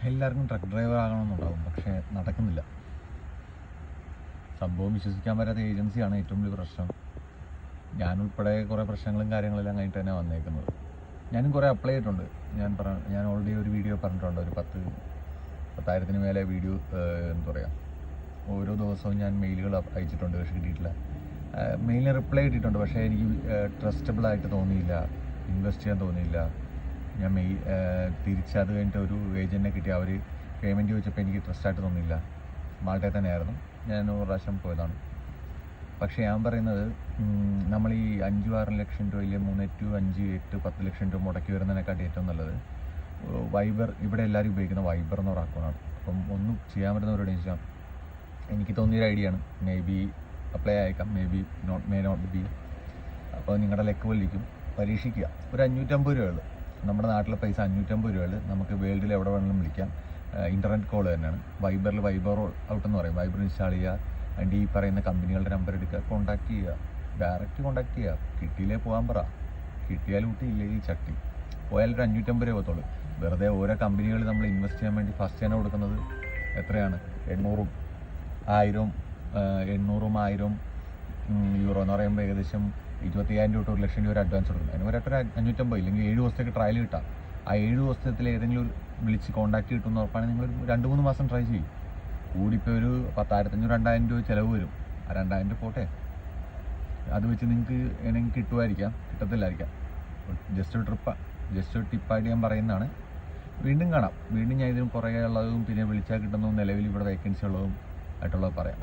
എല്ലാവർക്കും truck driver ആകണമെന്നുണ്ടാവും, പക്ഷേ നടക്കുന്നില്ല. സംഭവം വിശ്വസിക്കാൻ പറ്റാത്ത ഏജൻസിയാണ് ഏറ്റവും വലിയ പ്രശ്നം. ഞാനുൾപ്പെടെ കുറേ പ്രശ്നങ്ങളും കാര്യങ്ങളെല്ലാം കഴിഞ്ഞിട്ട് തന്നെ വന്നേക്കുന്നത്. ഞാനും കുറേ അപ്ലൈ ചെയ്തിട്ടുണ്ട്. ഞാൻ ഓൾറെഡി ഒരു വീഡിയോ പറഞ്ഞിട്ടുണ്ട്. ഒരു 10,000 മേലെ വീഡിയോ എന്താ പറയുക, ഓരോ ദിവസവും ഞാൻ മെയിലുകൾ അയച്ചിട്ടുണ്ട്, പക്ഷേ കിട്ടിയിട്ടില്ല. മെയിലിന് റിപ്ലൈ കിട്ടിയിട്ടുണ്ട്, പക്ഷേ എനിക്ക് ട്രസ്റ്റബിളായിട്ട് തോന്നിയില്ല, ഇൻവെസ്റ്റ് ചെയ്യാൻ തോന്നിയില്ല. ഞാൻ തിരിച്ചത് കഴിഞ്ഞിട്ട് ഒരു ഏജൻറ്റിനെ കിട്ടി. അവർ പേയ്മെൻറ്റ് ചോദിച്ചപ്പോൾ എനിക്ക് ട്രസ്റ്റായിട്ട് തോന്നിയില്ല. മാൾട്ടയിൽ തന്നെയായിരുന്നു, ഞാൻ ഒരു പ്രാവശ്യം പോയതാണ്. പക്ഷേ ഞാൻ പറയുന്നത്, നമ്മൾ ഈ 5-6 ലക്ഷം രൂപ, 3 to 5, 8, 10 ലക്ഷം രൂപ മുടക്കി വരുന്നതിനെക്കാട്ടി ഏറ്റവും നല്ലത് വൈബർ. ഇവിടെ എല്ലാവരും ഉപയോഗിക്കുന്ന വൈബർ എന്നൊരു അക്കൗണ്ടാണ്. അപ്പം ഒന്നും ചെയ്യാൻ പറ്റുന്നവരോട് ചോദിച്ചാൽ എനിക്ക് തോന്നിയൊരു ഐഡിയ ആണ്. മേ ബി അപ്ലൈ അയക്കാം, മേ നോട്ട് ബി. അപ്പോൾ നിങ്ങളുടെ ലെക്ക് പോലിരിക്കും. പരീക്ഷിക്കുക. ഒരു 550 രൂപയുള്ളൂ. നമ്മുടെ നാട്ടിലെ പൈസ 550 രൂപയുള്ളൂ. നമുക്ക് വേൾഡിൽ എവിടെ വേണമെങ്കിലും വിളിക്കാം. ഇൻ്റർനെറ്റ് കോൾ തന്നെയാണ്. വൈബറിൽ വൈബർ ഔട്ട് എന്ന് പറയും. വൈബർ ഇൻസ്റ്റാൾ ചെയ്യുക, അതിൻ്റെ ഈ പറയുന്ന കമ്പനികളുടെ നമ്പർ എടുക്കുക, കോൺടാക്ട് ചെയ്യുക, ഡയറക്റ്റ് കോൺടാക്ട് ചെയ്യുക. കിട്ടിയില്ലേ പോകാൻ പറ. കിട്ടിയാലും ഊട്ടി, ഇല്ലെങ്കിൽ ചട്ടി. പോയാൽ ഒരു 550 രൂപ പോകത്തുള്ളൂ. വെറുതെ ഓരോ കമ്പനികൾ നമ്മൾ ഇൻവെസ്റ്റ് ചെയ്യാൻ വേണ്ടി ഫസ്റ്റ് തന്നെ കൊടുക്കുന്നത് എത്രയാണ്? 800-ഉം 1000-ഉം 800-ഉം 1000 യൂറോ എന്ന് പറയുമ്പോൾ ഏകദേശം 25,000 രൂപ തൊട്ട് 1 ലക്ഷം രൂപ ഒരു അഡ്വാൻസ് കൊടുക്കുന്നത്. അതിന് ഒരൊറ്റ 550, ഇല്ലെങ്കിൽ 7 ദിവസത്തേക്ക് ട്രയൽ കിട്ടാം. ആ 7 ദിവസത്തിൽ ഏതെങ്കിലും വിളിച്ച് കോൺടാക്ട് കിട്ടുമെന്ന് ഉറപ്പാണെങ്കിൽ നിങ്ങൾ 2-3 മാസം ട്രൈ ചെയ്യും. കൂടിപ്പോൾ ഒരു 10,500-2,000 രൂപ ചിലവ് വരും. ആ 2,000 രൂപ പോട്ടെ, അത് വെച്ച് നിങ്ങൾക്ക് വേണമെങ്കിൽ കിട്ടുമായിരിക്കാം, കിട്ടത്തില്ലായിരിക്കാം. ജസ്റ്റ് ഒരു ടിപ്പായിട്ട് ഞാൻ പറയുന്നതാണ്. വീണ്ടും കാണാം. വീണ്ടും ഞാൻ ഇതിനും കുറേ ഉള്ളതും പിന്നെ വിളിച്ചാൽ കിട്ടുന്നതും നിലവിൽ ഇവിടെ വേക്കൻസി ഉള്ളതും ആയിട്ടുള്ളത് പറയാം.